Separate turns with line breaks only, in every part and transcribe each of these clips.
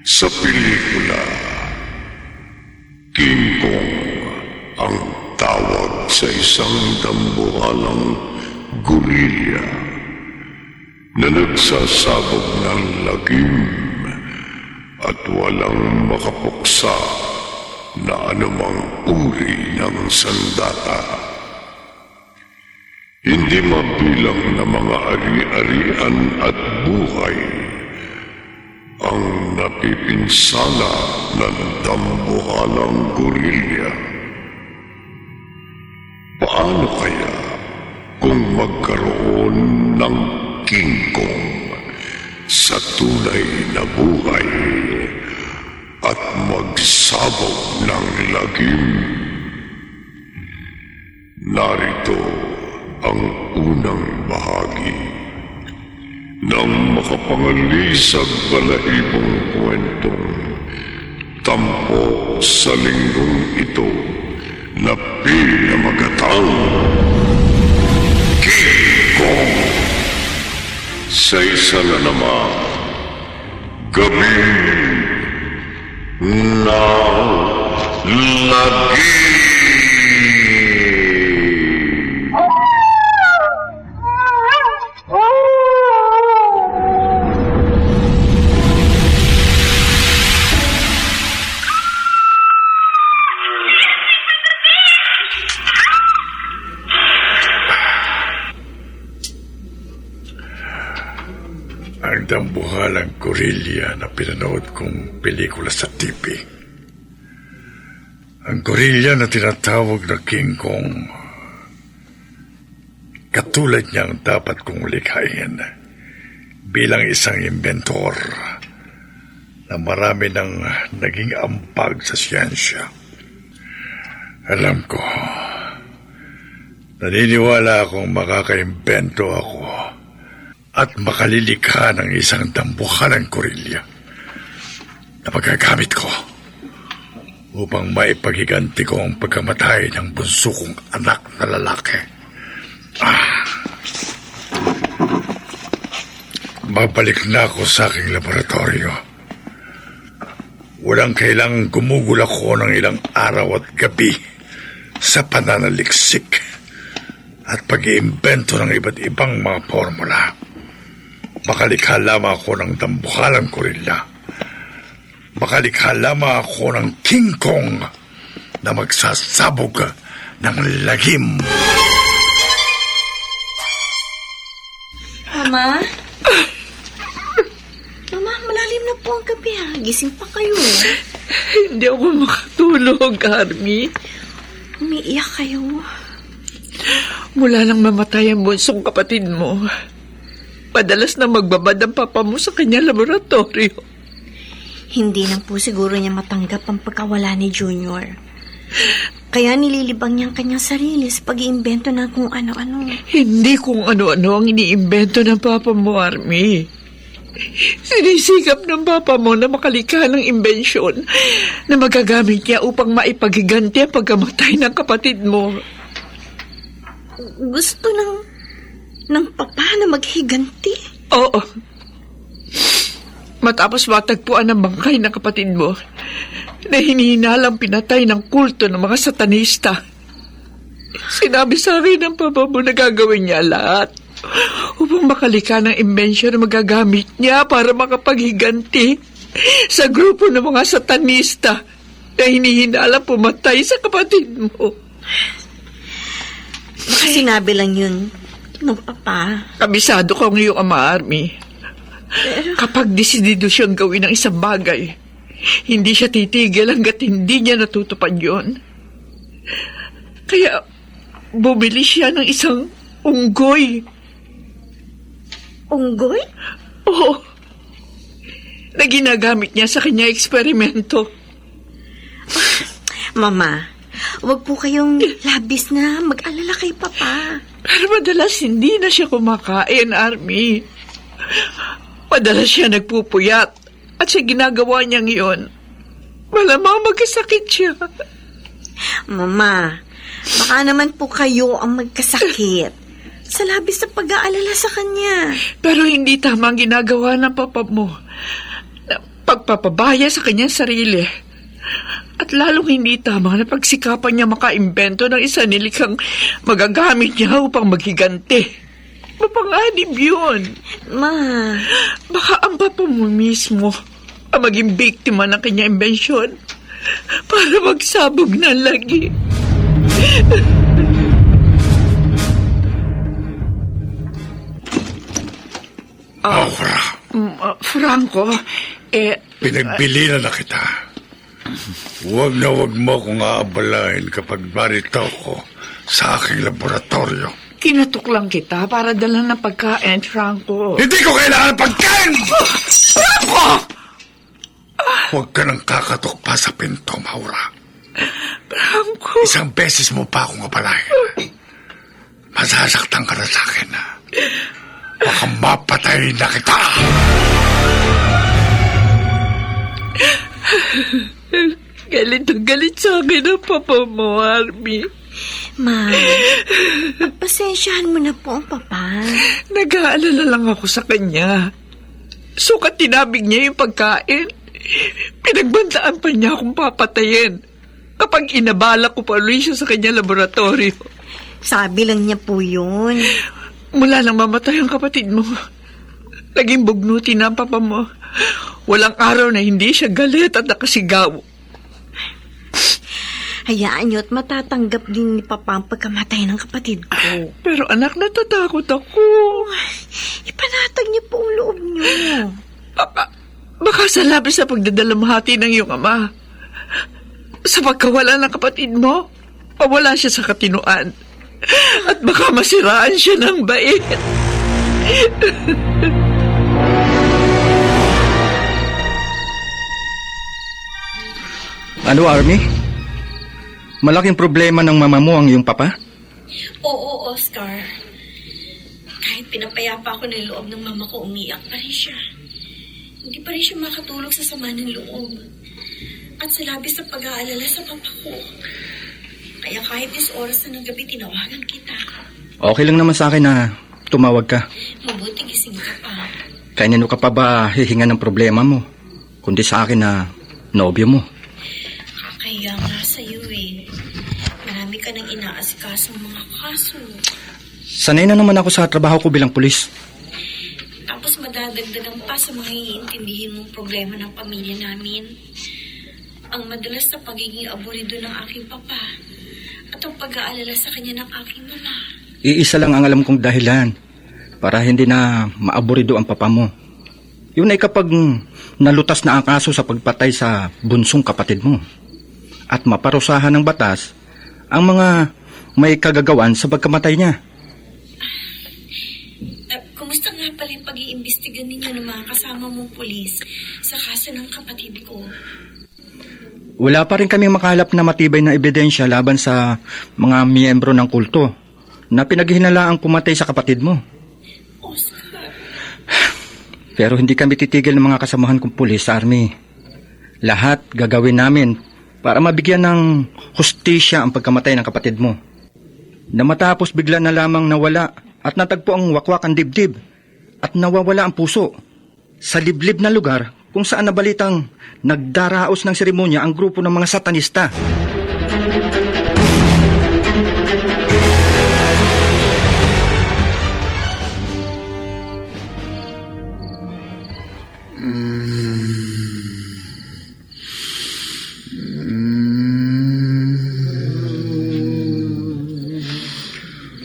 Sa pelikula, King Kong ang tawag sa isang dambuhalang gorilla na nagsasabog ng lagim at walang makapuksa na anumang uri ng sandata. Hindi mabilang na mga ari-arian at buhay ang napipinsala ng dambuhalang gorilla. Paano kaya kung magkaroon ng King Kong sa tunay na buhay at magsabog ng lagim? Narito ang unang bahagi ng makapangalisag balahibong kwentong tampok sa linggong ito na pinamagatang King Kong. Sa isa na naman, gabing na lagi.
Ang dambuhalang gorilla na pinanood kong pelikula sa TV. Ang gorilla na tinatawag na King Kong. Katulad niya ang dapat kong likhain bilang isang inventor na marami nang naging ampag sa siyensya. Alam ko, naniniwala akong makakaimbento ako at makalilikha ng isang dambuhalang gorilla na magagamit ko upang maipaghiganti ko ang pagkamatay ng bunso kong anak na lalaki. Babalik na ako sa aking laboratorio. Walang kailangang gumugol ako ng ilang araw at gabi sa pananaliksik at pag-iimbento ng iba't ibang mga formula. Makalikha lamang ako ng dambuhalang gorilla. Makalikha lamang ako ng King Kong na magsasabog ng lagim.
Mama? Mama, malalim na po ang gabi ha. Gising pa kayo.
Hindi ako makatulog, Army.
Umiiyak kayo.
Mula nang mamatay ang bunsong kapatid mo, madalas na magbabad ang papa mo sa kanyang laboratorio.
Hindi na po siguro niya matanggap ang pagkawala ni Junior. Kaya nililibang niya ang kanyang sarili sa pag-iimbento ng kung ano-ano.
Hindi kung ano-ano ang iniimbento ng papa mo, Army. Sinisikap ng papa mo na makalikha ng imbensyon na magagamit niya upang maipaghiganti ang pagkamatay ng kapatid mo.
Gusto ng papa na maghiganti?
Oo. Matapos matagpuan ang bangkay ng kapatid mo na hinihinalang pinatay ng kulto ng mga satanista, sinabi sa akin ng papa mo na gagawin niya lahat upang makalika ng imbensyon na magagamit niya para makapaghiganti sa grupo ng mga satanista na hinihinalang pumatay sa kapatid mo.
Baka sinabi lang yun ng papa.
Kabisado ko ang iyong ama, Army. Kapag desidido siyang gawin ng isang bagay, hindi siya titigil hanggat hindi niya natutupad yun. Kaya bumili siya ng isang unggoy.
Unggoy?
Oo. Na ginagamit niya sa kanyang eksperimento.
Mama, huwag po kayong labis na mag-alala kay papa.
Pero madalas hindi na siya kumakain, Army. Madalas siya nagpupuyat at sa ginagawa niyang iyon, malamang magkasakit siya.
Mama, baka naman po kayo ang magkasakit sa labis na pag-aalala sa kanya.
Pero hindi tama ang ginagawa ng papa mo. pagpapabaya sa kanyang sarili. At lalong hindi tama na pagsikapan niya makaimbento ng isa nilikhang magagamit niya upang maghiganti. Mapanganib yun.
Ma,
Baka ang papa mo mismo ang maging biktima ng kanyang imbensyon para magsabog ng lagi.
Aura,
Franco,
pinagbili na kita. Huwag na huwag mo kong aabalahin kapag marito ko sa aking laboratorio.
kinatok lang kita para dala ng pagkain, Franco.
Hindi ko kailangan ng pagkain!
Franco!
Huwag ka nang kakatok pa sa pinto, Maura.
Franco!
Isang beses mo pa akong abalahin. Masasaktan ka na sa akin, ha? Baka mapatay na kita!
Galit na galit sa akin ang papa mo, Army.
Ma, pagpasensyahan mo na po ang papa.
Nag-aalala lang ako sa kanya. Sukat tinabig niya yung pagkain. Pinagbantaan pa niya akong papatayin kapag inabala ko pa ulit siya sa kanya laboratorio.
Sabi lang niya po yun.
Mula nang mamatay ang kapatid mo, naging bugnuti na ang papa mo. Walang araw na hindi siya galit at nakasigaw.
Hayaan niyo at matatanggap din ni papa ang pagkamatay ng kapatid ko.
Pero anak, natatakot ako.
Ipanatag niyo po ang loob niyo.
Baka sa labis na pagdadalamhati ng iyong ama. Sa pagkawala ng kapatid mo, pawala siya sa katinuan. At baka masiraan siya ng bait.
Ano, Army? Malaking problema ng mama mo ang iyong papa?
Oo, Oscar. Kahit pinapayapa ako ng loob ng mama ko, umiyak pa rin siya. Hindi pa rin siya makatulog sa sama ng loob. At sa labis na pag-aalala sa papa ko. Kaya kahit 10 oras na ng gabi, tinawagan kita.
Okay lang naman sa akin na tumawag ka.
Mabuti gising ka pa.
Kanino ka pa ba hihinga ng problema mo? Kundi sa akin na nobyo mo.
Kaya nga sa'yo eh. Marami ka nang inaasikasong mga kaso.
Sanay na naman ako sa trabaho ko bilang pulis.
Tapos madadagdagan pa sa mga iintindihin mong problema ng pamilya namin. Ang madalas na pagiging aburido ng aking papa at ang pag-aalala sa kanya ng aking mama.
Iisa lang ang alam kong dahilan para hindi na maaburido ang papa mo. Yun ay kapag nalutas na ang kaso sa pagpatay sa bunsong kapatid mo. At maparusahan ng batas ang mga may kagagawan sa pagkamatay niya.
Kumusta nga pala yung pag-iimbestigan ninyo ng mga kasama mong pulis sa kaso ng kapatid ko?
Wala pa rin kaming makalap na matibay na ebidensya laban sa mga miyembro ng kulto na pinaghinalaang pumatay sa kapatid mo.
Oscar.
Pero hindi kami titigil ng mga kasamahan kong pulis, Army. Lahat gagawin namin para mabigyan ng hustisya ang pagkamatay ng kapatid mo. Na matapos bigla na lamang nawala at natagpo ang wakwak ang dibdib at nawawala ang puso sa liblib na lugar kung saan nabalitang nagdaraos ng seremonya ang grupo ng mga satanista.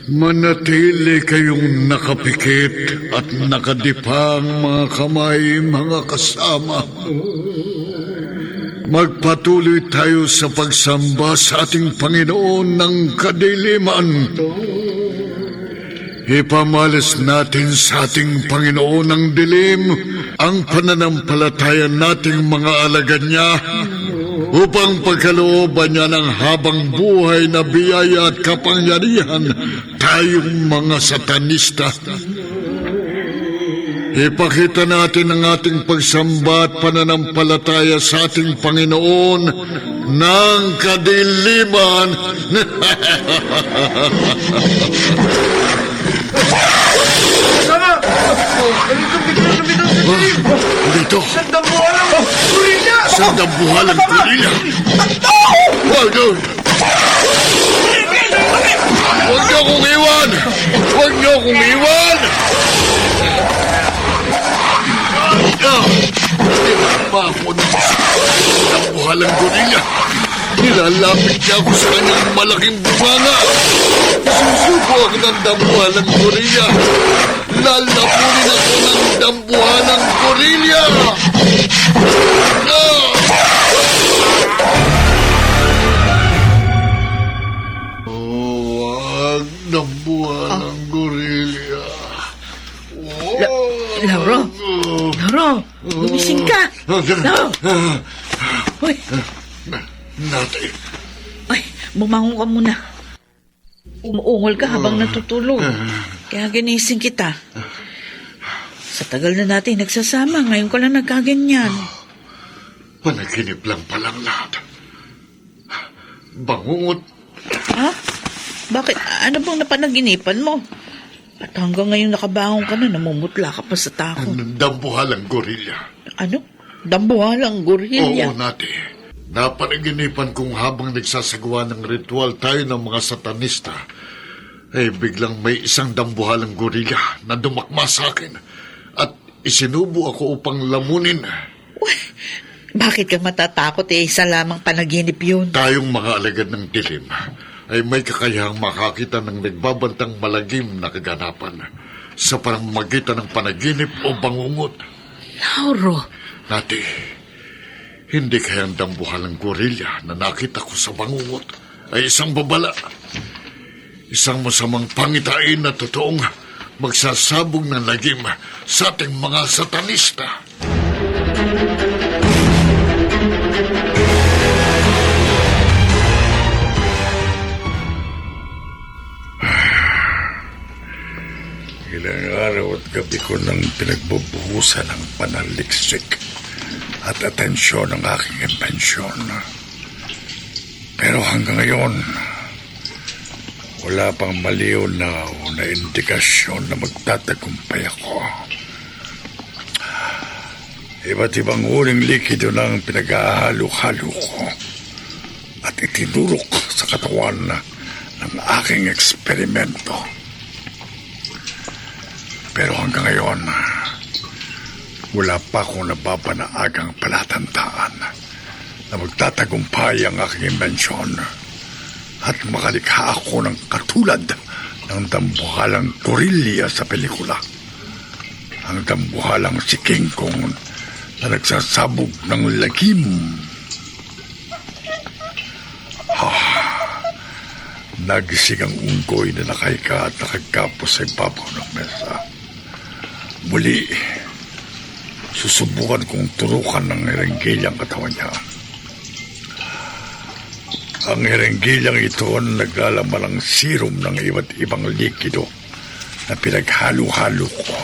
Manatili kayong nakapikit at nakadipang mga kamay, mga kasama. Magpatuloy tayo sa pagsamba sa ating Panginoon ng kadiliman. Ipamalas natin sa ating Panginoon ng dilim ang pananampalataya nating mga alagad niya upang pagkalooban niya ng habang buhay na biyaya at kapangyarihan tayong mga satanista. Ipakita natin ang ating pagsamba at pananampalataya sa ating Panginoon ng kadiliman. Dito. isang dambuhalang gorilla. Wag! Huwag niyo akong iwan! Huwag niyo akong iwan! Tinapa ako ng dambuhalang gorilla. Nilalapit niya ako sa kanyang malaking bunganga. Susubo ako ng dambuhalang gorilla. Lalapunin ako ng dambuhalang gorilla. Wag, dambuhalang gorilla.
Lauro! Lauro! Gumising ka! Lauro! Uy!
Nati,
Ay, bumangon ka muna. Umuungol ka habang natutulog. Kaya ginising kita. Sa tagal na natin nagsasama, ngayon ko lang nagkaganyan.
panaginip lang palang lahat. Bangungot.
Ha? Bakit? Ano bang napanaginipan mo? At hanggang ngayon nakabangon ka na, namumutla ka pa sa takot.
Dambuhalang gorilla.
Ano? Dambuhalang gorilla?
Oo, Nati. Napanaginipan kong habang nagsasagawa ng ritual tayo ng mga satanista, ay biglang may isang dambuhalang gorilla na dumakma sa akin at isinubo ako upang lamunin.
Uy, bakit ka matatakot isa lamang panaginip yun?
Tayong mga alagad ng dilim ay may kakayahang makakita ng nagbabantang malagim na kaganapan sa pamamagitan ng panaginip o bangungot.
Lauro,
Nati, hindi kayang dambuhalang gorilla na nakita ko sa bangungot ay isang babala. Isang masamang pangitain na totoong magsasabog ng lagim sa ating mga satanista.
Ilang araw at gabi ko nang pinagbubuhusan ng panaliksik at atensyon ng aking impensyon. Pero hanggang ngayon, wala pang malinaw na indikasyon na magtatagumpay ako. Iba't ibang uling likido ng pinag-ahalo-halo ko at itinurok sa katawan ng aking eksperimento. Pero hanggang ngayon, wala pa akong nababanaagang palatandaan na magtatagumpay ang aking imbensyon at makalikha ako ng katulad ng dambuhalang gorilla sa pelikula. Ang dambuhalang si King Kong na nagsasabog ng lagim. Nagising ang unggoy na nakahiga at nakagapos sa ibabaw ng mesa. Muli, susubukan kong turukan ng erenggilyang katawan niya. Ang erenggilyang ito naglalaman ng serum ng iba't ibang likido na pinaghalo-halo ko.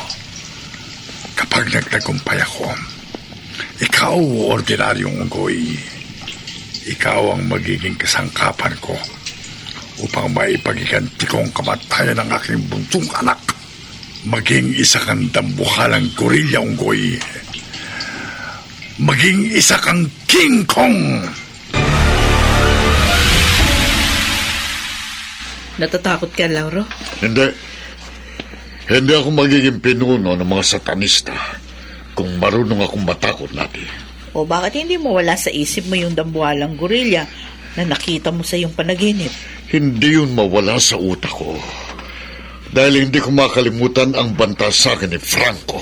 Kapag nagtagumpay ako, ikaw, ordinaryong unggoy, ikaw ang magiging kasangkapan ko upang maipagiganti ko ang kamatayan ng aking buntong anak. Maging isa kang dambuhalang gorilla, unggoy. Maging isa kang King Kong.
Natatakot ka, Lauro?
Hindi. Hindi ako magiging pinuno ng mga satanista kung marunong akong matakot, Nati.
O bakit hindi mo wala sa isip mo yung dambuhalang gorilla na nakita mo sa iyong panaginip?
Hindi yun mawala sa utak ko. Dahil hindi ko makalimutan ang banta sa akin ni Franco.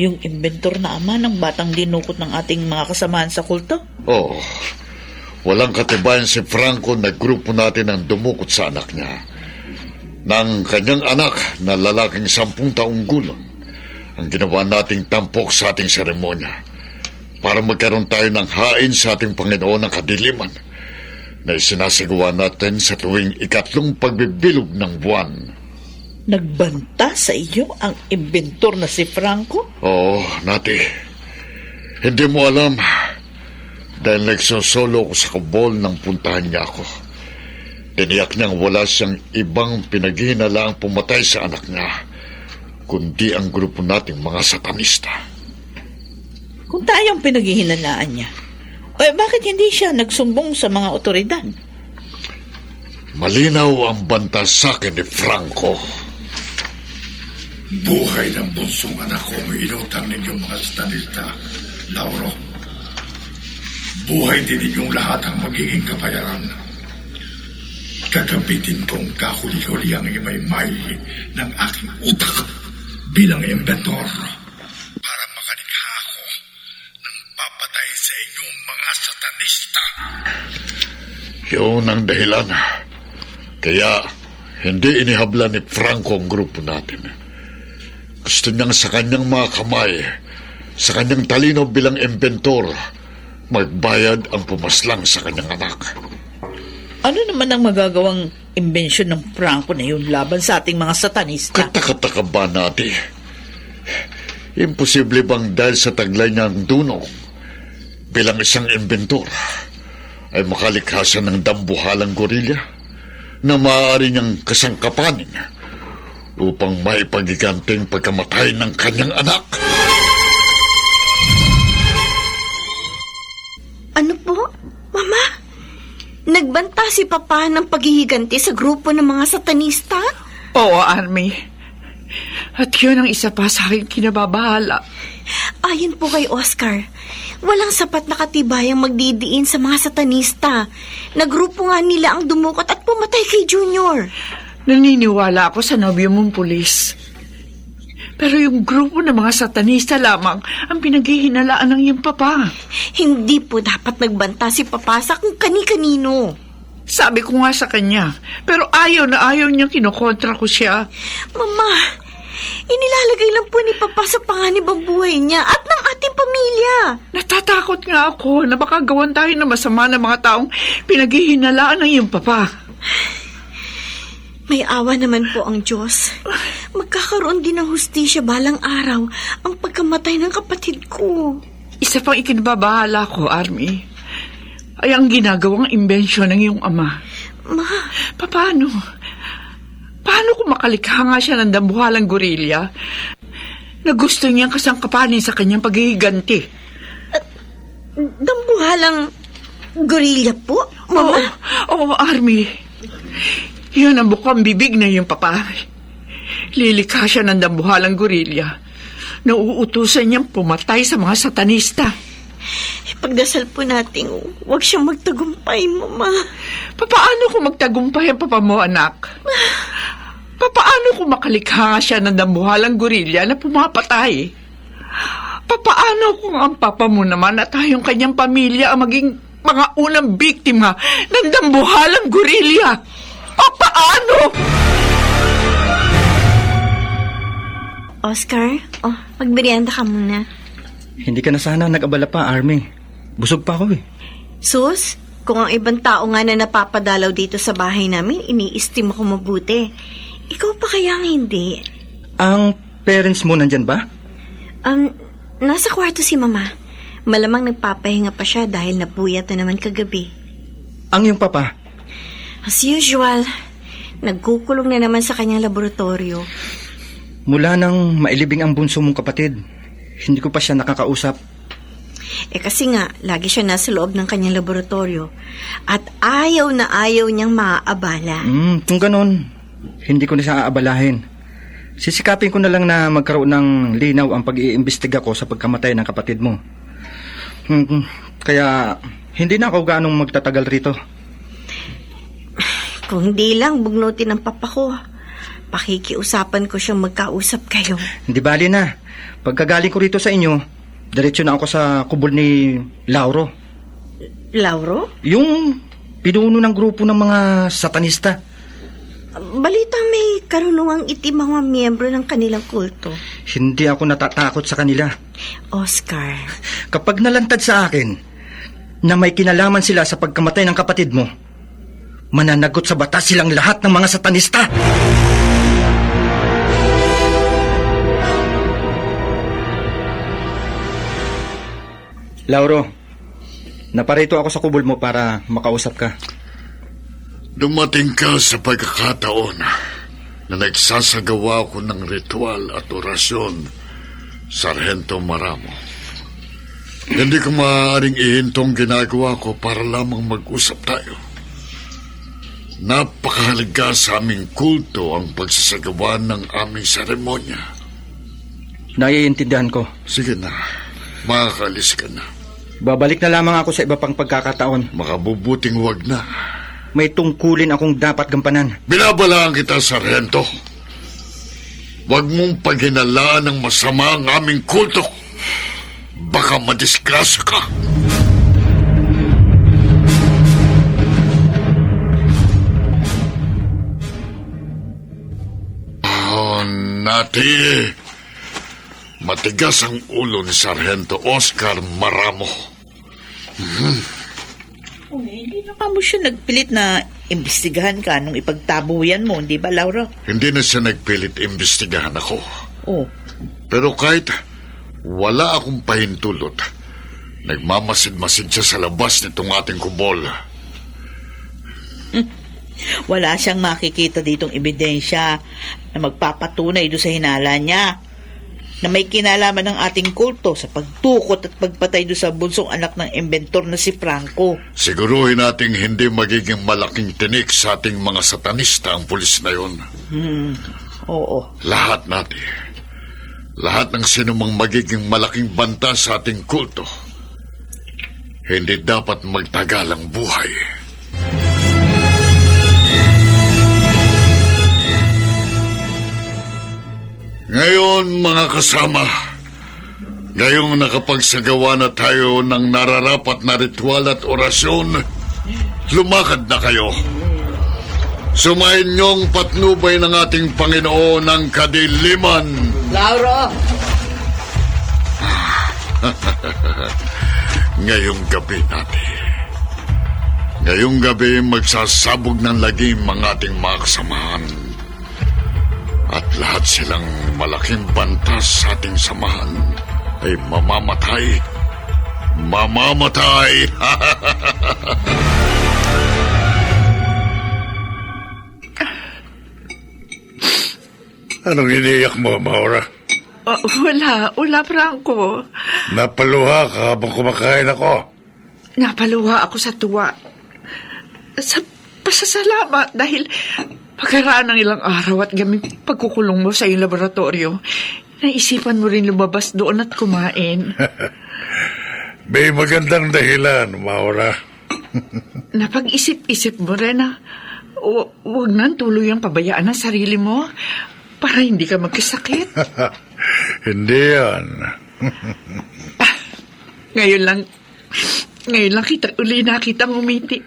Yung inventor na ama ng batang dinukot ng ating mga kasamahan sa kulto?
Oo. Walang katibayan si Franco na grupo natin ang dumukot sa anak niya. Nang kanyang anak na lalaking 10 taong gulang ang ginawa nating tampok sa ating seremonya para magkaroon tayo ng hain sa ating Panginoon ng kadiliman na isinasagawa natin sa tuwing 3 pagbibilog ng buwan.
Nagbanta sa iyo ang inventor na si Franco?
Oo, Nati. Hindi mo alam dahil nagsosolo ako sa kubol nang puntahan niya ako. Tiniyak niyang wala siyang ibang pinaghihinalaang pumatay sa anak niya kundi ang grupo nating mga satanista.
Kung tayo ang pinaghihinalaan niya,
Bakit hindi siya nagsumbong sa mga otoridad?
Malinaw ang banta sa akin ni Franco.
Buhay ng bunsong anak ko ang inutang ninyong mga stanista, Lauro. Buhay din ninyong lahat ang magiging kabayaran. Gagamitin kong kahuli-huli ang imay-may ng aking utak bilang inventor para makalikha ako ng papatay sa inyong mga satanista.
Yun ang dahilan. Kaya hindi inihabla ni Franco ang grupo natin. Gusto niyang sa kanyang mga kamay, sa kanyang talino bilang inventor, magbayad ang pumaslang sa kanyang anak.
Ano naman ang magagawang imbensyon ng Franco na yun laban sa ating mga satanista?
Katakataka ba natin? Imposible bang dahil sa taglay niyang dunong bilang isang inventor ay makalikha siya ng dambuhalang gorilya na maaari niyang kasangkapanin upang maipagiganting pagkamatay ng kanyang anak?
Ano po? Mama? Nagbanta si Papa ng paghihiganti sa grupo ng mga satanista?
Oo, Army. At yun ang isa pa sa aking kinababahala.
Ayon po kay Oscar, walang sapat na katibayang magdidiin sa mga satanista. Nagrupo nga nila ang dumukot at pumatay kay Junior.
Naniniwala ako sa nobyo mong pulis. Pero yung grupo ng mga satanista lamang ang pinaghihinalaan ng iyong papa.
Hindi po dapat nagbanta si Papa sa kung kani-kanino.
Sabi ko nga sa kanya, pero ayaw na ayaw niyang kinokontra ko siya.
Mama, inilalagay lang po ni Papa sa panganib ang buhay niya at ng ating pamilya.
Natatakot nga ako na baka gawan tayo na masama ng mga taong pinaghihinalaan ng iyong papa.
May awa naman po ang Diyos. Magkakaroon din ng hustisya balang araw ang pagkamatay ng kapatid ko.
Isa pang ikinababahala ko, Army, ay ang ginagawang imbensyon ng iyong ama.
Ma,
Paano? Paano kung makalikha nga siya ng dambuhalang gorilya na gusto niyang kasangkapanin sa kanyang paghihiganti?
dambuhalang gorilla po, Mama?
Oo, Army. Yun ang bukang bibig na yung papa. Lilikha siya ng dambuhalang gorilya na uutusan niyang pumatay sa mga satanista.
Pagdasal po natin, huwag siyang magtagumpay, Mama.
Paano kung magtagumpay ang papa mo, anak? Paano kung makalikha nga siya ng dambuhalang gorilya na pumapatay? Paano kung ang papa mo naman at tayong kanyang pamilya ang maging mga unang biktima ng dambuhalang gorilya? Paano?
Oscar, magmerienda ka muna.
Hindi ka na sana nag-abala pa, Army. Busog pa ako eh.
Sus, kung ang ibang tao nga na napapadalaw dito sa bahay namin, ini-estima ko mabuti. Ikaw pa kaya hindi?
Ang parents mo nandyan ba?
Nasa kwarto si Mama. Malamang nagpapahinga pa siya dahil napuyat na naman kagabi.
Ang iyong papa?
As usual, nagkukulong na naman sa kanyang laboratorio.
Mula nang mailibing ang bunso mong kapatid, hindi ko pa siya nakakausap.
Kasi nga, lagi siya nasa loob ng kanyang laboratorio. At ayaw na ayaw niyang maaabala.
Kung ganon, hindi ko na siya aabalahin. Sisikapin ko na lang na magkaroon ng linaw ang pag-iimbestiga ko sa pagkamatay ng kapatid mo. Kaya, hindi na ako gaanong magtatagal rito.
Kung hindi lang, bugnutin ng papa ko. Pakikiusapan ko siyang magkausap kayo.
Hindi bali na. Pagkagaling ko rito sa inyo, diretso na ako sa kubol ni Lauro.
Lauro?
Yung pinuno ng grupo ng mga satanista.
Balita may karunungang itim mga miyembro ng kanilang kulto.
Hindi ako natatakot sa kanila.
Oscar.
Kapag nalantad sa akin na may kinalaman sila sa pagkamatay ng kapatid mo, mananagot sa batas silang lahat ng mga satanista. Lauro, naparito ako sa kubol mo para makausap ka.
Dumating ka sa pagkakataon na nagsasagawa ko ng ritual at orasyon, Sargento Maramo. Hindi ko maaaring ihintong ginagawa ko para lamang mag-usap tayo. Napakahalaga sa aming kulto ang pagsasagawa ng aming seremonya.
Naiintindihan ko.
Sige na, makakaalis ka na.
Babalik na lamang ako sa iba pang pagkakataon.
Makabubuting wag na.
May tungkulin akong dapat gampanan.
Binabalaan kita, Sargento. Huwag mong paghinalaan ng masama ang aming kulto. Baka madisgrasya ka. Oh, Nati. Matigas ang ulo ni Sargento Oscar Maramo.
Hindi na ka mo siya nagpilit na imbestigahan ka nung ipagtabuyan mo, di ba, Laura?
Hindi na siya nagpilit imbestigahan ako.
Oh,
Pero kahit wala akong pahintulot, nagmamasid-masid siya sa labas nitong ating kubol.
wala siyang makikita ditong ebidensya na magpapatunay doon sa hinala niya na may kinalaman ng ating kulto sa pagtukot at pagpatay doon sa bunsong anak ng inventor na si Franco.
Siguruhin nating hindi magiging malaking tinik sa ating mga satanista ang pulis na yun.
Oo.
Lahat natin. Lahat ng sinumang magiging malaking banta sa ating kulto. Hindi dapat magtagal ang buhay. Ngayon, mga kasama, ngayong nakapagsagawa na tayo ng nararapat na ritual at orasyon, lumakad na kayo. Sumayin niyong patnubay ng ating Panginoon ng kadiliman.
Laura!
Ngayong gabi natin. Ngayong gabi magsasabog ng lagim ang ating mga kasamahan. At lahat silang malaking bantas sa ating samahan ay mamamatay. Mamamatay!
Anong iniyak mo, Maura?
Wala, Franco.
Napaluha ka habang kumakain ako.
Napaluha ako sa tuwa. Sa pasasalamat dahil pagkaraan ng ilang araw at gamit pagkukulong mo sa iyong laboratorio, naisipan mo rin lumabas doon at kumain.
May magandang dahilan, Maura.
Napag-isip-isip mo rin na huwag nang tuluyang pabayaan ang sarili mo para hindi ka magkasakit.
Hindi yan.
Ngayon lang kita uli nakitang umiti.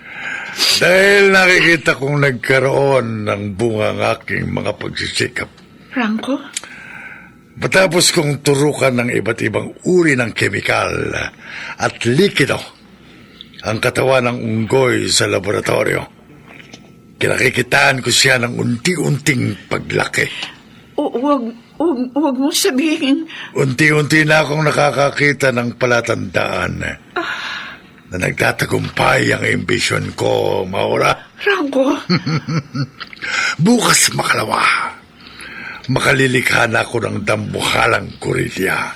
Dahil nakikita kong nagkaroon ng bunga ng aking mga pagsisikap.
Franco?
Matapos kong turukan ng iba't ibang uri ng kemikal at likido ang katawan ng unggoy sa laboratorio, kinakikitaan ko siya ng unti-unting paglaki.
Huwag mong sabihin.
Unti-unti na akong nakakakita ng palatandaan na nagtatagumpay ang ambisyon ko, Maura.
Franco?
Bukas makalawa, makalilikha na ako ng dambuhalang gorilya.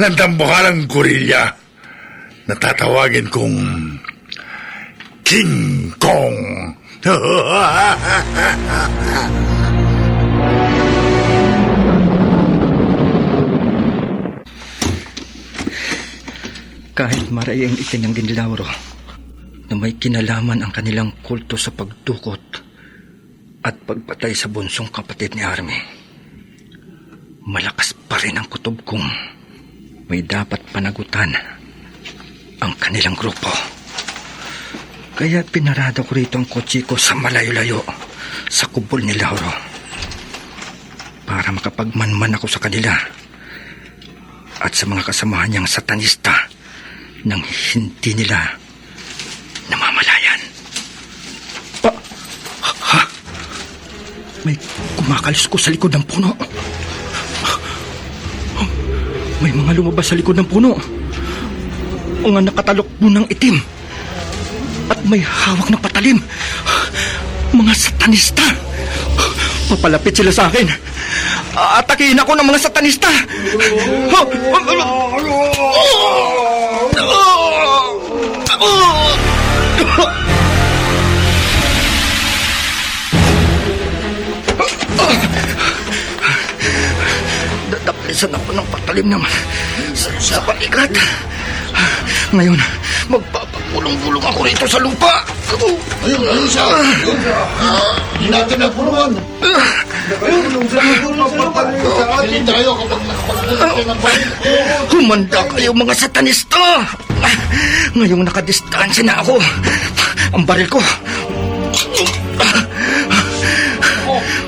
Ng dambuhalang gorilya na tatawagin kong King Kong.
Kahit marayang itinanggin ni Lauro na may kinalaman ang kanilang kulto sa pagdukot at pagpatay sa bunsong kapatid ni Army, malakas pa rin ang kutob kong may dapat panagutan ang kanilang grupo. Kaya pinarado ko rito ang kotse ko sa malayo-layo sa kubol ni Lauro para makapagmanman ako sa kanila at sa mga kasamahan niyang satanista nang hindi nila namamalayan. Ha? May kumakalis ko sa likod ng puno. May mga lumabas sa likod ng puno. Mga nakatalokbo ng itim. At may hawak na patalim. Mga satanista. Papalapit sila sa akin. Atakihin ako ng mga satanista. napakatalim naman sa balikat. Ngayon, magpapagulong-gulong ako rito sa lupa.
Ayun siya. Hindi natin napulungan. Hindi tayo kapag nakapagpulungan ng bayan.
Humanda kayo mga satanista! Ngayong nakadistansya na ako, ang baril ko.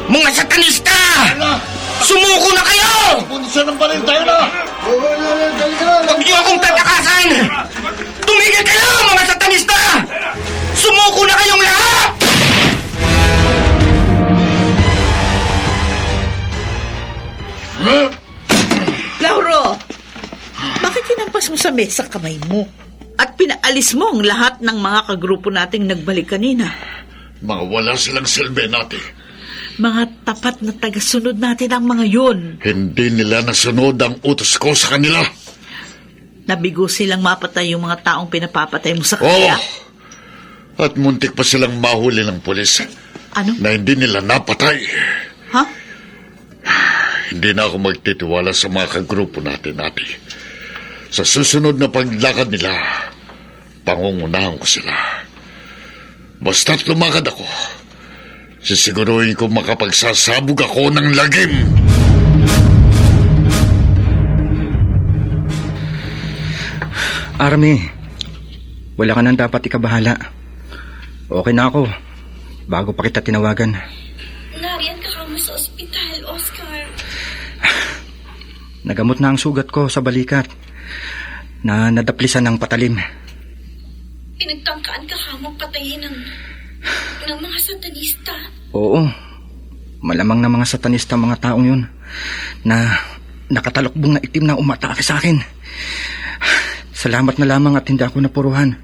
Mga satanista! Sumuko na kayo!
Punsa ng baril tayo na!
Huwag niyo akong tatakasan! Tumigil kayo, mga satanista! Sumuko na kayong lahat!
Lauro, bakit hinampas mo sa mesa kamay mo? At pinaalis mo ang lahat ng mga kagrupo nating nagbalik kanina.
Mga wala silang silbi natin.
Mga tapat na tagasunod natin ang mga yun.
Hindi nila nasunod ang utos ko sa kanila.
Nabigo silang mapatay yung mga taong pinapapatay mo sa
Oo.
kanila.
At muntik pa silang mahuli ng pulis
Ano?
na hindi nila napatay.
Ha?
Hindi na ako magtitiwala sa mga kagrupo natin, ate. Sa susunod na paglakad nila, pangungunahan ko sila. Basta't lumakad ako, sisiguruhin ko makapagsasabog ako ng lagim.
Army, wala ka nang dapat ikabahala. Okay na ako, bago pa kita tinawagan.
Nariyan ka kamo sa ospital, Oscar.
Nagamot na ang sugat ko sa balikat na nadaplisan ng patalim.
Pinagtangkaan ka kamo patayin ng mga satanista.
Oo, malamang na mga satanista mga taong yun na nakatalokbong na itim na umatake sa akin. Salamat na lamang at hindi ako napuruhan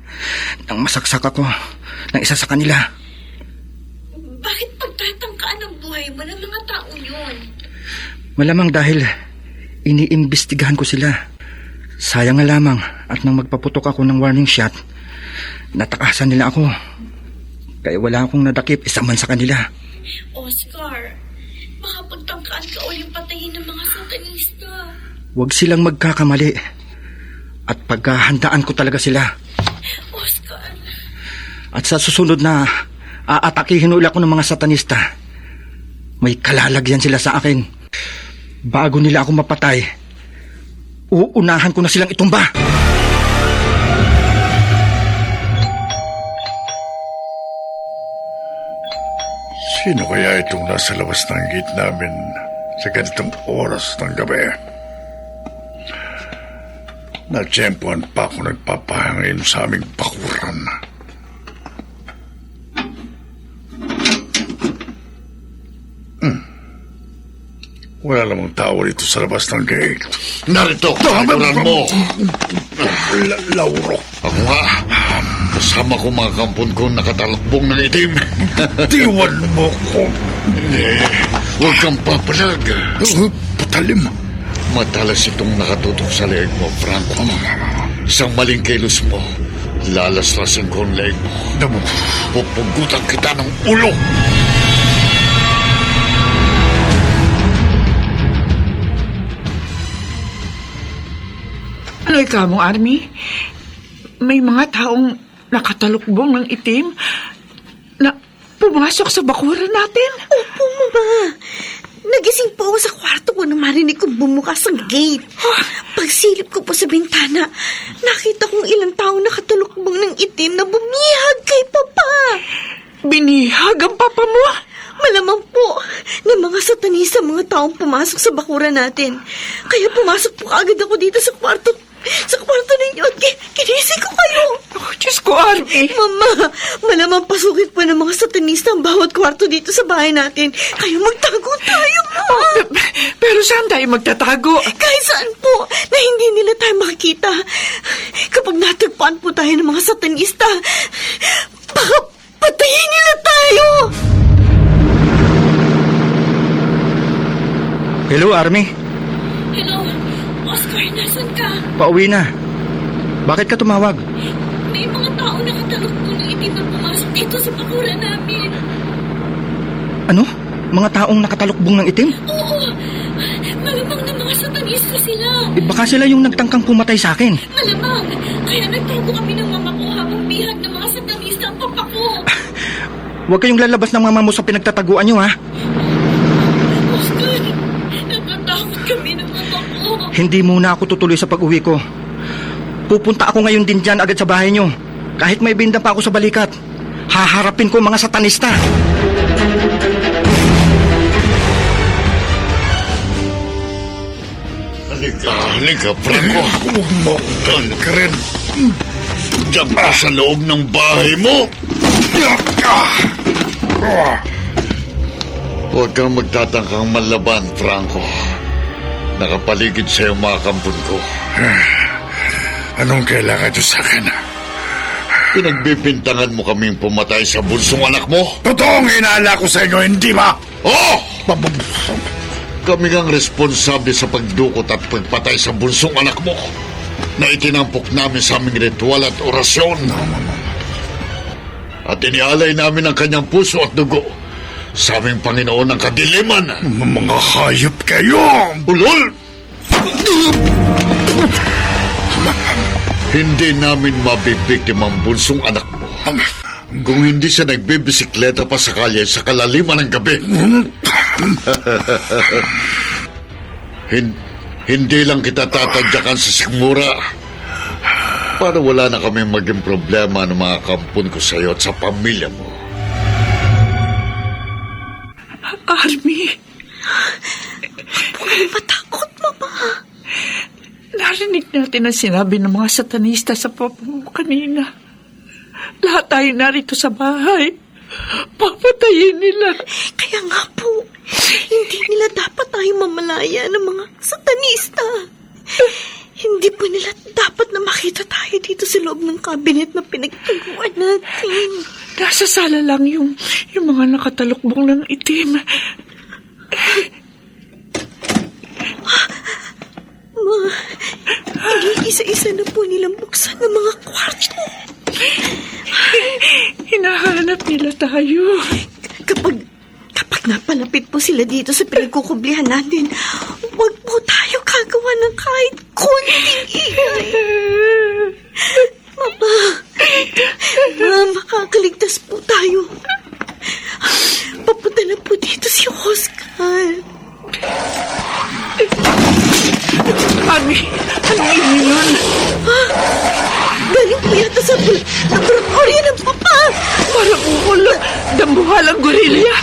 nang masaksak ako ng isa sa kanila.
Bakit pagtatangkaan ang buhay mo ng mga taong yun?
Malamang dahil iniimbestigahan ko sila. Sayang nga lamang at nang magpaputok ako ng warning shot, natakasan nila ako. Kaya wala akong nadakip isa man sa kanila.
Oscar, baka pagtangkaan ka uling patayin ng mga satanista.
Huwag silang magkakamali. At paghahandaan ko talaga sila.
Oscar,
At sa susunod na aatakihin ulit ako ng mga satanista, may kalalagyan sila sa akin. Bago nila ako mapatay, uunahan ko na silang itumba.
Sino kaya itong nasa labas ng gate namin sa ganitong oras ng gabi? Natsyempohan pa ako nagpapahangin sa aming bakuran. Wala namang tao rito sa labas ng gate.
Narito, kagulan mo.
Lauro.
Ako nga, kasama ko mga kampon ko nakatalakbong ng itim.
Tiwan mo ko.
Huwag kang papalag.
Patalim.
Matalas itong nakatutok sa leeg mo, Franco. Isang maling kilos mo, lalaslasin ko ang leeg mo.
Damo.
Pupugutan kita ng ulo.
Ano ikaw mo, Army? May mga taong nakatalukbong ng itim na pumasok sa bakuran natin?
opo, Mama. Nagising po ako sa kwarto ko nang marinig kong bumukas ang gate. Pagsilip ko po sa bintana, nakita kong ilang taong nakatulukbong ng itim na bumihag kay Papa.
Binihag ang papa mo?
Malamang po ng mga satanista mga taong pumasok sa bakuran natin. Kaya pumasok po agad ako dito sa kwarto ninyo at kinising ko kayo.
Oh, Diyos ko, Army.
Mama, malamang pasukit pa ng mga satanista ang bawat kwarto dito sa bahay natin. Kaya magtago tayo, Ma.
Pero saan tayo magtatago?
Kahit saan po na hindi nila tayo makikita. Kapag natagpuan po tayo ng mga satanista, baka patayin nila tayo.
Hello, Army.
Hello, Oscar, nasan ka?
Pauwi na. Bakit ka tumawag?
May mga tao nakatalukbong ng itim na pumasok dito sa bakuran namin.
Ano? Mga taong nakatalukbong ng itim?
Oo, Malamang na mga satanista sila.
Eh baka sila yung nagtangkang pumatay sa akin.
Malamang. Kaya nagtago kami ng mama ko habang bihag ng mga satanista ang papa ko.
Huwag kayong lalabas ng mama mo sa pinagtataguan nyo, ha?
Oscar, natatakot kami ng mama ko.
Hindi muna ako tutuloy sa pag-uwi ko. Pupunta ako ngayon din dyan agad sa bahay nyo. Kahit may binda pa ako sa balikat. Haharapin ko ang mga satanista.
Halika, Franco.
Huwag mo akong ka rin.
Diyan ka sa loob ng bahay mo. Huwag kang magtatangkang malaban, Franco. Nakapaligid sa'yo mga kampon ko.
Anong kailangan nyo sa akin?
Pinagbibintangan mo kaming pumatay sa bunsong anak mo?
Totoong inaala ko sa inyo, hindi ba?
Oh! Kami ang responsable sa pagdukot at pagpatay sa bunsong anak mo na itinampok namin sa aming ritual at orasyon. At inialay namin ang kanyang puso at dugo sa aming Panginoon ng kadiliman.
Mga hayop kayo!
Ulol! Hindi namin mabibiktima ang bunsong anak mo kung hindi siya nagbibisikleta pa sa kalye sa kalaliman ng gabi. Hindi lang kita tatadyakan sa sikmura para wala na kami maging problema ng mga kampon ko sa iyo at sa pamilya mo.
Army,
Matakot, mama.
narinig natin ang sinabi ng mga satanista sa papa mo kanina. Lahat tayo narito sa bahay. Papatayin nila.
Kaya nga po, hindi nila dapat tayo mamalaya ng mga satanista. Hindi pa nila dapat na makita tayo dito sa loob ng kabinet na pinagtaguan natin.
Nasa sala lang yung mga nakatalukbong ng itim.
Isa-isa na po nilang buksan ng mga kwarto.
Hinahanap nila tayo.
Kapag napalapit po sila dito sa pinagkukublihan natin, huwag po tayo gagawa ng kahit konting ingay. Mama, makakaligtas po tayo. Papunta na po dito si Oscar.
Army, anong ingay yun?
Galing po yata sa laboratorio ng papa.
Parang ulo, dambuhalang gorilya.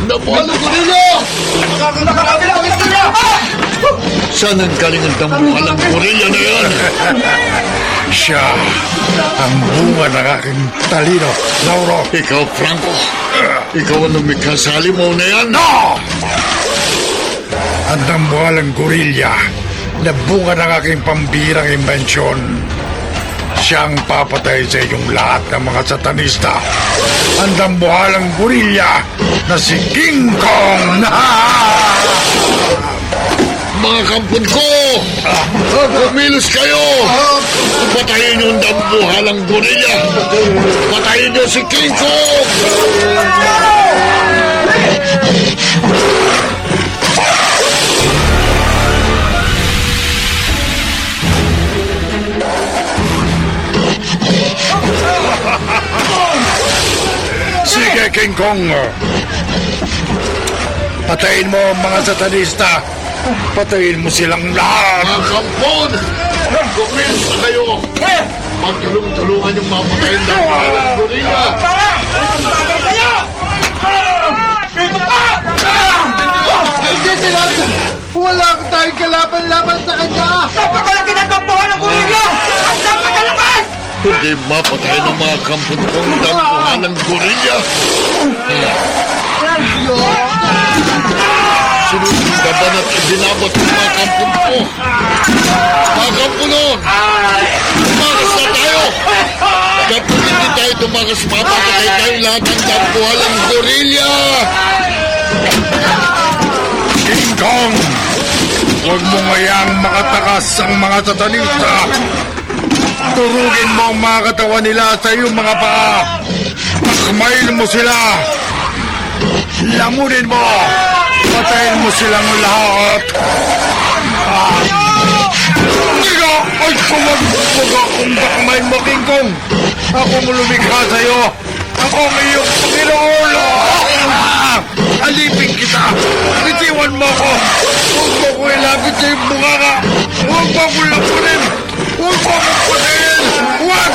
Nabuhalang gorilla! Saan ang galing ang dambuhalang gorilla na yan?
Siya ang bunga ng aking talino, Lauro.
Ikaw, Franco. Ikaw ang lumikha sa halimaw na yan.
No! Ang dambuhalang gorilya na bunga ng aking pambirang imbensyon. Siyang papatay sa inyong lahat ng mga satanista. Ang dambuhalang gorilya na si King Kong!
Mga kampon ko! Kumilos kayo! Patayin niyo ang dambuhalang gorilla! Patayin niyo si King Kong!
Sige, King Kong! Patayin mo ang mga satanista! Patayin mo silang lahat!
Mga kampon! Kumilos na kayo! Magtulong-tulungan yung mapatayin ng dambuhalang gorilla!
Hindi sila! Wala tayong kalaban-laban sa kanya! Dapat ka lang kinakampuhan ng gorilla! Ang dapat ka laban!
Hindi mapatayin ng mga kampon kong dambuhalang gorilla! Sinusundaban at ibinabot ng mga kampon ko! Mga kampunon! Tumakas na tayo! Kapag hindi tayo tumakas, mapapatay tayong lahat ng dambuhalang gorilla!
King Kong! Huwag mo ngayang makatakas ang mga satanista! Turugin mo ang mga katawan nila sa iyong mga paa! Takmail mo sila! Lamunin mo! Patayin mo silang lahat! Tiga! Ay, kumagpag akong bakmay mo, King Kong! Akong lumikha sa'yo! Akong iyong Panginoon! Alipin kita! Bitiwan mo ko! Huwag mo ko ilapit sa iyong bunganga! Huwag mo ko lapunin! Huwag mo ko patayin! Huwag!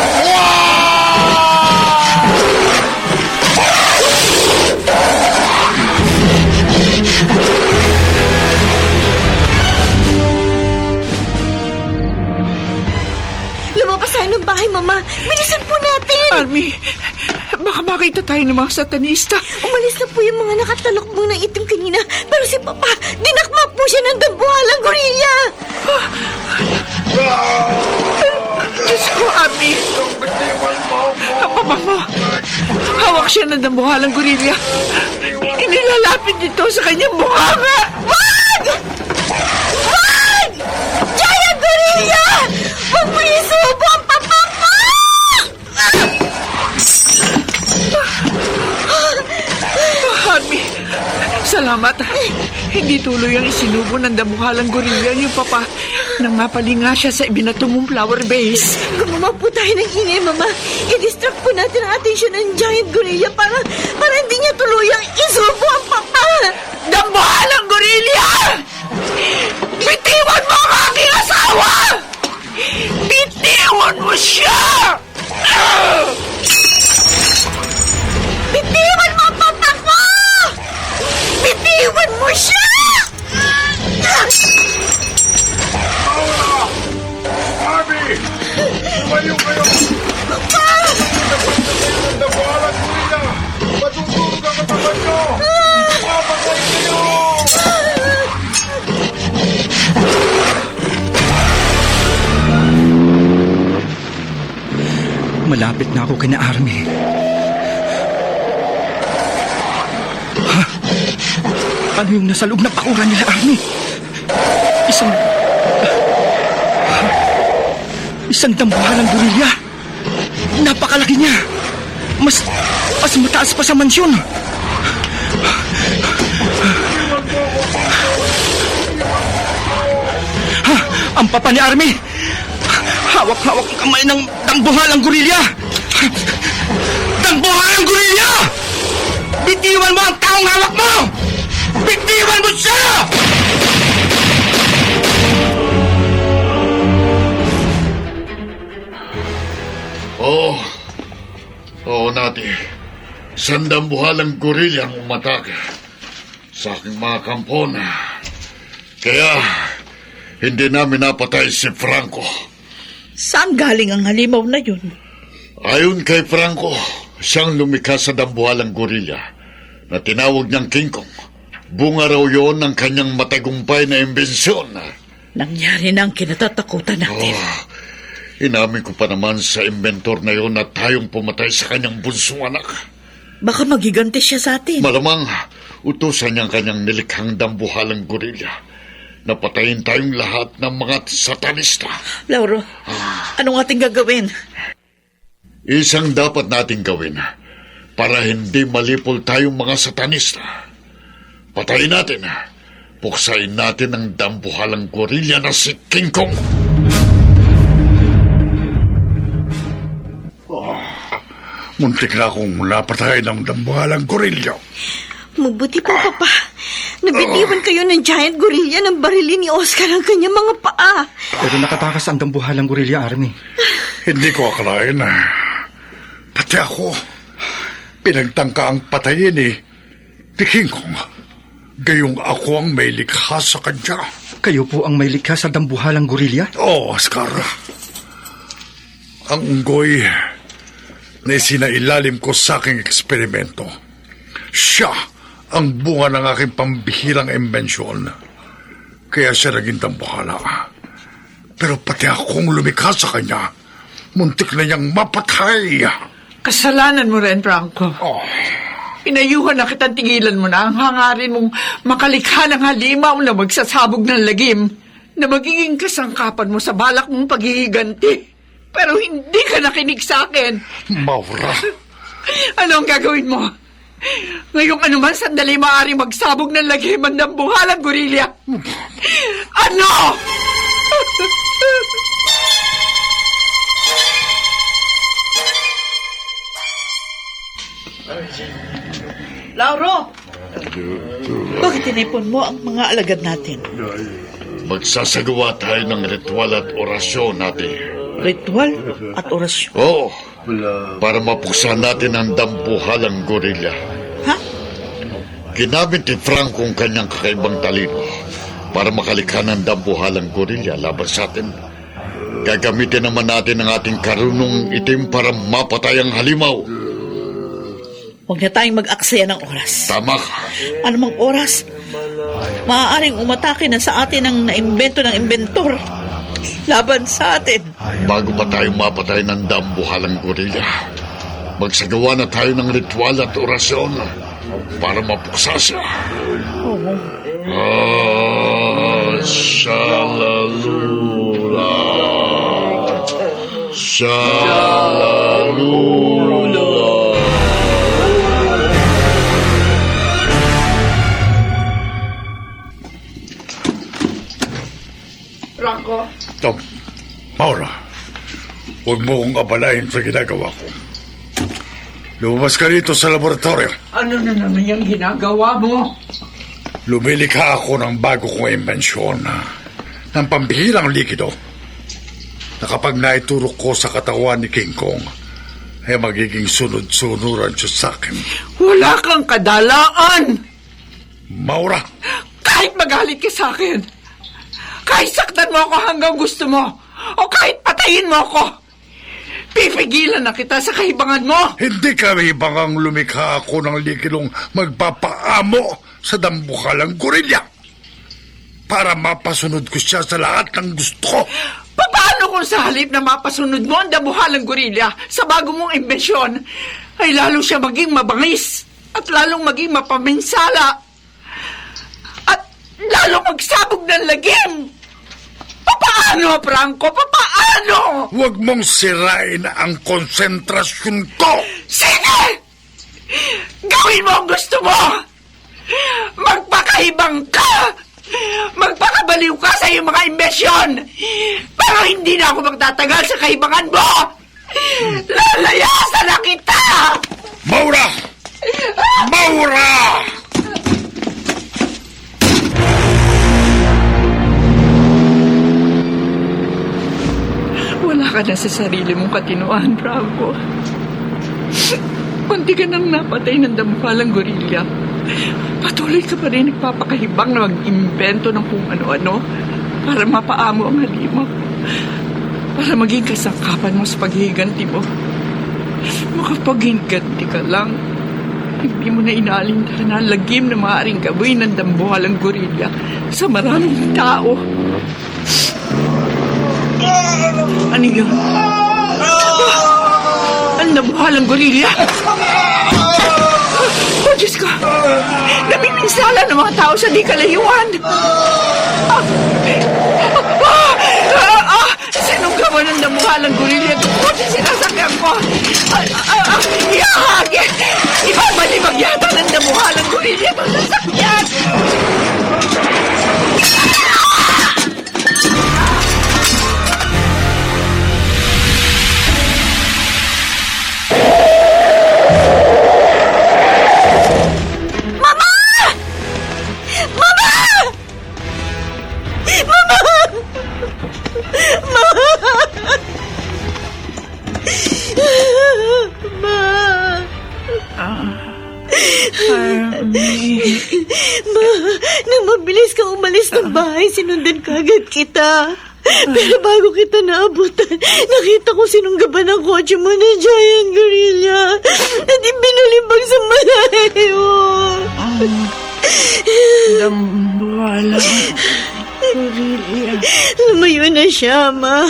Lumabas tayo ng bahay, Mama. Bilisan po natin!
Army, baka makita tayo ng mga satanista.
Umalis na po yung mga nakatalokbong ng itim kanina. Pero si Papa, dinakmak po siya ng dambuhalang gorilla.
Diyos ko, Army. Ang papa mo. Hawak siya ng dambuhalang gorilla. Inilalapit nito sa kanyang bunganga.
Wag! Wag! Giant gorilla! Huwag mo isubo ang Papa mo!
Army, salamat. Hindi tuloy ang isinubo ng dambuhalang gorilla yung papa nang mapalinga siya sa ibinato mong flower base.
Gumawa po tayo ng ingay, Mama. I-distract po natin ang atensyon ng giant gorilla para hindi niya tuluyang isubo ang Papa.
Dambuhalang gorilla! Bitiwan mo ang aking asawa! Bitiwan mo siya!
Bitiwan mo ang Papa ko! Bitiwan mo siya!
Abi! Tumayo kayo! Ang dabalang gorilla! Matutulog ang katawan nyo! Mapatay kayo!
Malapit na ako kina Army. Ha? Ano yung nasa loob ng bakuran nila, Army? Isang dambuhalang gorilla. Napakalaki niya. Mas mataas pa sa mansyon. Ha? Ang papa ni Army. Hawak-hawak ang kamay ng dambuhalang gorilla. Dambuhalang gorilla! Bitiwan mo ang taong hawak mo! Bitiwan mo siya!
Oo, Nati. Sandambuhalang gorilla ang umatake sa aking mga kampon. Kaya, hindi namin napatay si Franco.
Saan galing ang halimaw na yun?
Ayon kay Franco, siyang lumikha sa dambuhalang gorilla na tinawag niyang King Kong. Bunga raw yun ng kanyang matagumpay na imbensyon.
Nangyari na ang kinatatakutan natin.
Inamin ko pa naman sa inventor na yun na tayong pumatay sa kanyang bunsong anak.
Baka magiganti siya sa atin.
Malamang utusan niyang kanyang nilikhang dambuhalang gorilla. Napatayin tayong lahat ng mga satanista.
Lauro, anong ating gagawin?
Isang dapat nating gawin para hindi malipol tayong mga satanista. Patayin natin. Puksain natin ang dambuhalang gorilla na si King Kong.
Muntik na akong napatay ng dambuhalang gorilla.
Mabuti po, Papa. Nabitiwan kayo ng giant gorilla ng barilin ni Oscar ang kanyang mga paa.
Pero nakatakas ang dambuhalang gorilla, Army.
Hindi ko akalain na pati ako pinagtangka ang patayin ni King Kong. Gayong ako ang may likha sa kanya.
Kayo po ang may likha sa dambuhalang gorilla?
Oo, Oscar. Ang unggoy na isinailalim ko sa aking eksperimento. Siya ang bunga ng aking pambihirang imbensyon. Kaya siya naging dambuhala. Pero pati akong lumikha sa kanya, muntik na niyang mapatay.
Kasalanan mo rin, Franco. Inayuhan na kitang tigilan mo na ang hangarin mong makalikha ng halimaw na magsasabog ng lagim na magiging kasangkapan mo sa balak mong paghihiganti. Pero hindi ka nakinig sa akin.
Maura.
Ano ang gagawin mo? Ngayong anuman sandali maaari magsabog ng lagiman ng buhalang gorilya. Ano?
Lauro! Bakit tinipon mo ang mga alagad natin?
Magsasagawa tayo ng ritual at orasyon natin.
Ritual at orasyon.
Oo, para mapuksan natin ang dambuhalang gorilya.
Ha?
Ginamit ni Franco ang kanyang kakaibang talino para makalikha ng dambuhalang gorilya laban sa atin. Gagamitin naman natin ang ating karunong itim para mapatay ang halimaw.
Huwag na tayong mag-aksaya ng oras.
Tama ka.
Anumang oras, maaaring umatake na sa atin ang naimbento ng inventor. Laban sa atin.
Bago pa tayo mapatay ng dambuhalang gorilya, magsagawa na tayo ng ritual at orasyon para mapuksa siya. Shalalula. Shalalula.
Franco?
Tom, Maura, huwag mo kong abalahin sa ginagawa ko. Lumabas ka rito sa laboratorio.
Ano na naman yung ginagawa mo?
Lumilikha ako ng bago kong imbensyon ng pambihirang likido na kapag naiturok ko sa katawan ni King Kong, ay magiging sunod-sunuran siya sa akin.
Wala kang kadalaan!
Maura,
Kahit magalit ka sa akin, kahit saktan mo ako hanggang gusto mo, o kahit patayin mo ako, pipigilan na kita sa kahibangan mo!
hindi kami bangang lumikha ako ng likidong magpapaamo sa dambuhalang gorilya para mapasunod ko siya sa lahat ng gusto ko.
Paano kung sa halip na mapasunod mo ang damuhalang gorilya sa bago mong imbensyon, ay lalo siya maging mabangis at lalong maging mapaminsala at lalong magsabog ng lagim? Paano, Franco? Paano?
Huwag mong sirain ang konsentrasyon ko.
Sige! Gawin mo ang gusto mo! Magpakahibang ka! Magpakabaliw ka sa iyong mga imbensyon! Pero hindi na ako magtatagal sa kahibangan mo! Lalayasan na kita!
Maura! Maura!
Wala ka na sa sarili mong katinuan, Franco. Kunti ka nang napatay ng dambuhalang gorilya. Patuloy ka pa rin nagpapakahibang na mag-imbento ng kung ano-ano para mapaamo ang halimaw. Para maging kasangkapan mo sa paghihiganti mo. Makapaghiganti ka lang, hindi mo na inaalintahan ang lagim na maaaring gawin ng dambuhalang gorilya sa maraming tao. Ano yun? Ang dambuhalang gorilya! Oh, Diyos ko! Namiminsala ng mga tao sa di kalayuan! Sinong gawa ng dambuhalang gorilya? Tungkol sa sinasakyan ko! Iyahagi! Ibabalibag yata ng dambuhalang gorilya itong sasakyan!
Nang mabilis kang umalis ng bahay, sinundan kagad kita. Pero bago kita naabutan, nakita ko sinunggaban ng kotse mo na giant gorilla at ibinalibag sa malayo.
Dambuhalang gorilya.
Lumayo na siya, Ma.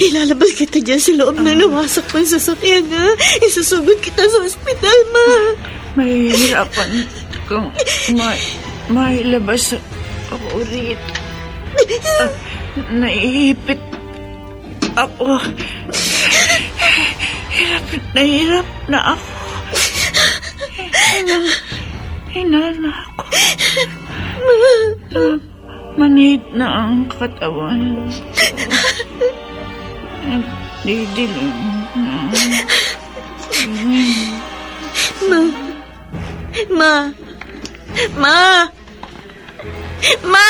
Ilalabas kita dyan sa loob ng nawasak pang sasakyan, ha? Isusugod kita sa ospital, Ma.
Mahihirapan kung mailabas ako rito. Naiipit ako. Hirap na ako. Hinala ko. Manhid na ang katawan. Nagdidilim na.
Ma! Ma! Ma!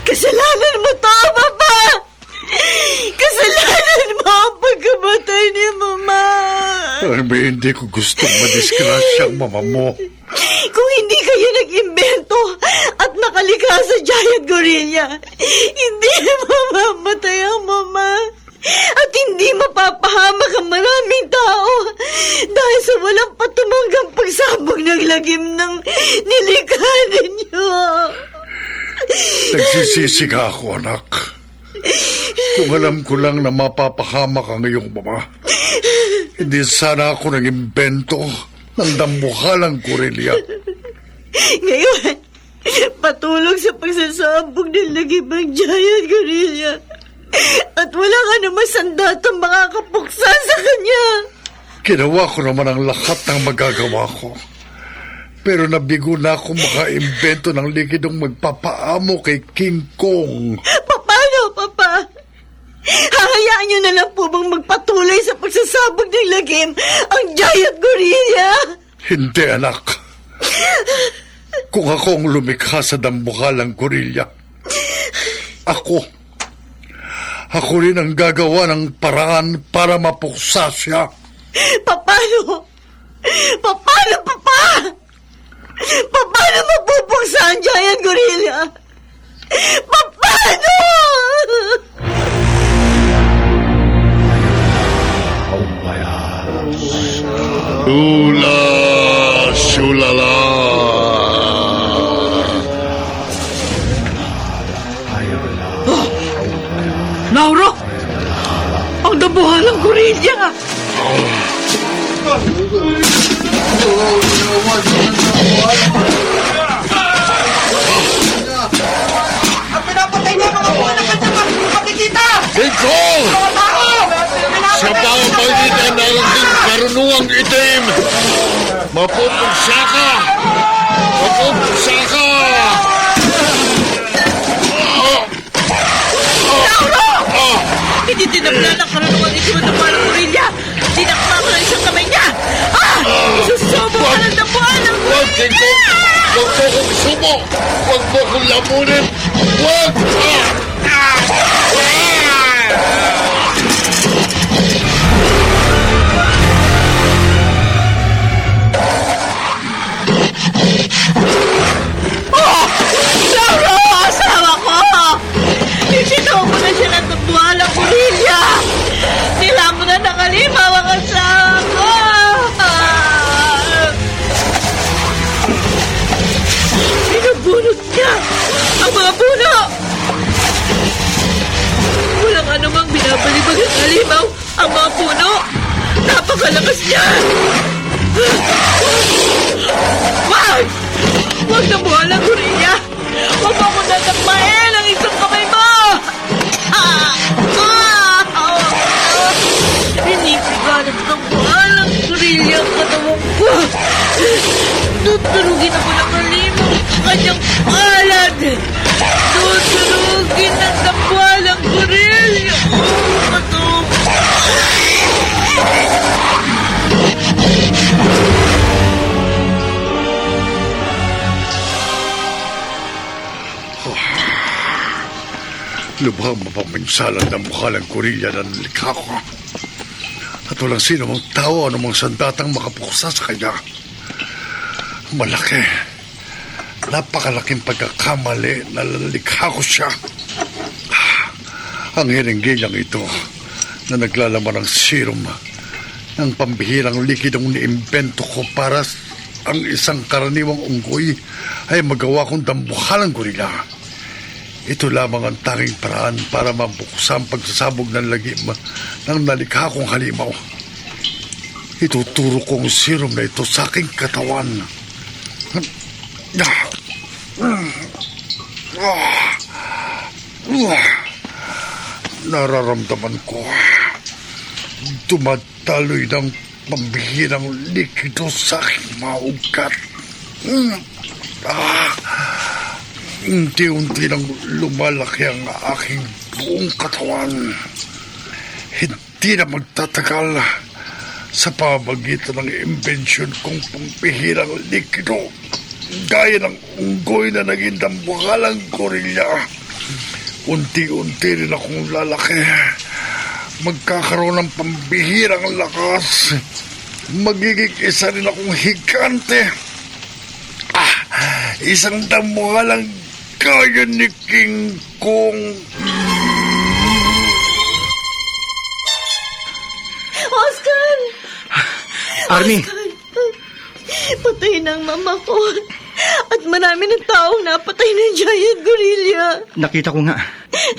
Kasalanan mo to, Papa! Kasalanan mo ang pagkamatay ni Mama!
Army, hindi ko gustong madisgrasya ang mama mo.
Kung hindi kayo nag-imbento at nakalikha sa giant gorilla, hindi mamamatay ang Mama. At hindi mapapahamak ang maraming tao dahil sa walang patumanggang pagsabog ng lagim ng nilikha ninyo.
Nagsisisi ka ako, anak. Kung alam ko lang na mapapahamak ang iyong mama, hindi sana ako nag-imbento ng dambuhalang gorilya.
Ngayon, patulog sa pagsasabog ng lagim ng giant gorilla. At walang anumang sandatang makakapuksa sa kanya.
Ginawa ko naman ang lahat ng magagawa ko. Pero nabigo na ako makaimbento ng likidong magpapaamo kay King Kong.
Paano, Papa? Hahayaan niyo na lang po bang magpatuloy sa pagsasabog ng lagim ang giant gorilla?
Hindi, anak. Kung ako ang lumikha sa dambuhalang gorilya, ako rin ang gagawa ng paraan para mapuksa siya.
Paano? Paano, Papa? Paano mapupuksa ang giant gorilla? Paano?
Shula, shulala.
Nauro! Ang dabuhalang gorilla!
Ang pinapatay niya mga buwan ng kanyang makikita!
Ito! Sa pamamagitan ng ating karunungang itim, mapupuksa ka! Mapupuksa ka!
Hindi tinabla ng karunungan ito ng dabuhalang gorilla. Tinakma ko ng isang kamay niya. Isusubo ka ng dabuhalang
Huwag
gorilla!
Huwag mo kong sumo! Huwag mo kong lamunin! Huwag!
Lauro! Asawa ko! Isinaw mo na siya ng dabuhalang gorilla. Nila mo na nakalimaw ang asawa ko. Binubunot niya ang mga puno. Walang anumang binabalibag ang alimaw ang mga puno. Napakalakas niya. Wag! Wag na buhalang gorilla. Huwag mo akong dadakmain ang isang kamay mo. Pinipigalan ng buhalang gorilla ang katawan ko. Tuturugin ako ng alimaw ang kanyang palad. Tuturugin ng buhalang gorilla ang katawan ko.
Lubhang mapapinsalan ng mukhalang gorilya na nalikha ko. At walang sino mong tao o namang sandatang makapuksa sa kanya. Malaki. Napakalaking pagkakamali na nalikha ko siya. Ang hiringgillang ito na naglalaman ng serum ng pambihirang likidong niimbento ko para ang isang karaniwang unggoy ay magawa kong dambuhalang gorila. Ito lamang ang tanging paraan para mabuksan ang pagsasabog ng lagim ng nalikha kong halimaw. Ituturo kong serum na ito sa aking katawan. Nararamdaman ko tumataloy ng pambihirang likido sa aking mga ugat. Unti-unti nang lumalaki ang aking buong katawan. Hindi na magtatagal sa pamagitan ng imbensyon kong pambihirang likido gaya ng unggoy na naging dambuhalang gorilya. Unti-unti rin akong lalaki. Magkakaroon ng pambihirang lakas. Magiging isa rin akong higante. Isang dambuhalang gaya ni King Kong.
Oscar!
Army!
Patay na ang mama ko. At marami ng taong napatay ng giant gorilla.
Nakita ko nga,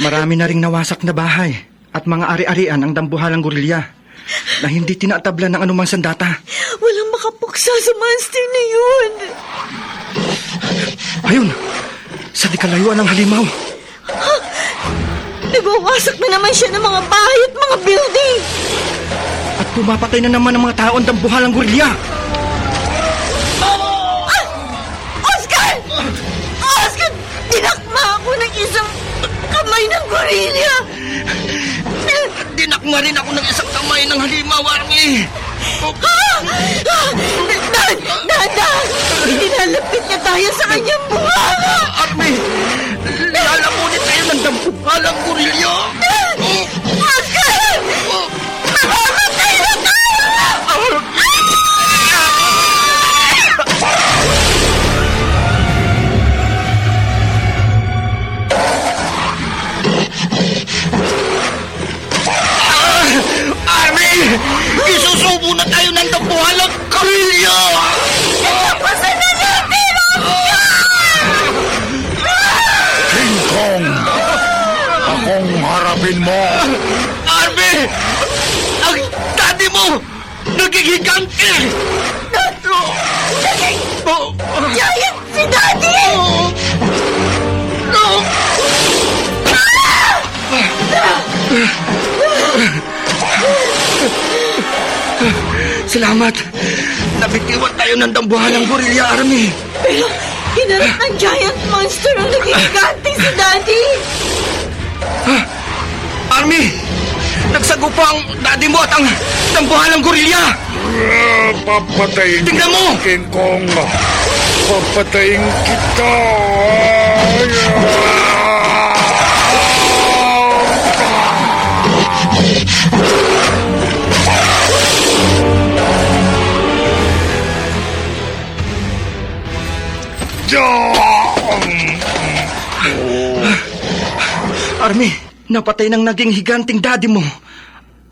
marami na ring nawasak na bahay at mga ari-arian ang dambuhalang gorilya na hindi tinatablan ng anumang sandata.
Walang makapuksa sa monster na yun.
Ayun! Sa di kalayuan ng halimaw.
Nagwawasak na naman siya ng mga bahay at mga building.
At pumapatay na naman ang mga tao ang dambuhalang gorilya.
Oscar! Oscar! Dinakma ako ng isang kamay ng gorilla.
Dinakma rin ako ng isang kamay ng halimaw, Army.
Dahan! Nilalapit niya tayo sa kanyang bunganga.
Army! Lalamunin tayo ng dambuhalang gorilya.
Oscar! Mamamatay na tayo!
Army! Isusubo na tayo ng dambuhalang gorilya!
Tapasan na natin,
King Kong! Akong harapin mo!
Army! Ang daddy mo! Nagigigante!
Giant si Daddy!
Salamat! Nabitiwan tayo ng dambuhalang gorilya, Army!
Pero hinarap ng giant monster ang nagigigante si Daddy!
Army! Nagsagupa ang daddy mo at ang dambuhalang gorilya!
Papatayin
Tingnan mo!
King Kong! Papatayin kita!
Army, napatay ng naging higanting daddy mo.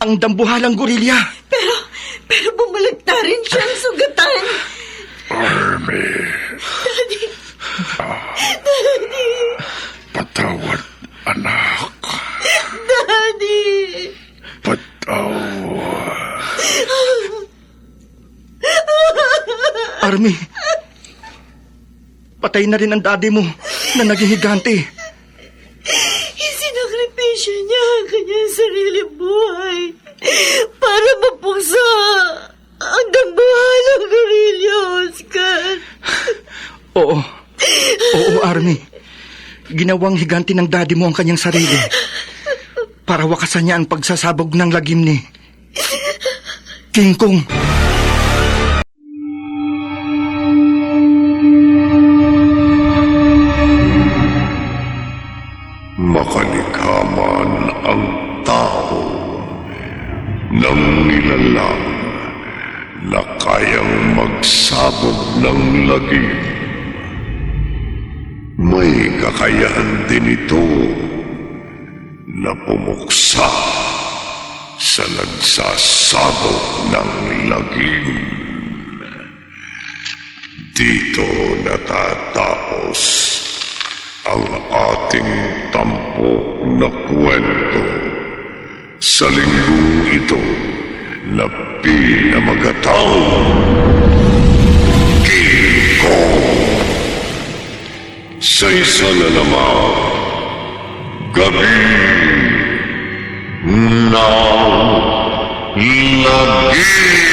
Ang dambuhalang gorilya.
Pero bumalagta rin siyang sugatan.
Army,
Daddy!
patawad, anak.
Daddy!
Patawad.
Army, patay na rin ang daddy mo na naging higante.
Isinakripisyo niya ang kanyang sariling buhay para mapuksa ang dambuhalang gorilla, Oscar.
Oo, Army. Ginawang higanti ng daddy mo ang kanyang sarili para wakasan niya ang pagsasabog ng lagim ni King Kong.
Makalikha man ang tao ng nilalang na kayang magsabog ng lagim. May kakayahan din ito na pumuksa sa nagsasabog ng lagim. Dito natatapos ang ating tampok na kwento sa linggong ito na pinamagatang King Kong sa isa-isa na naman. Gabi ng lagi.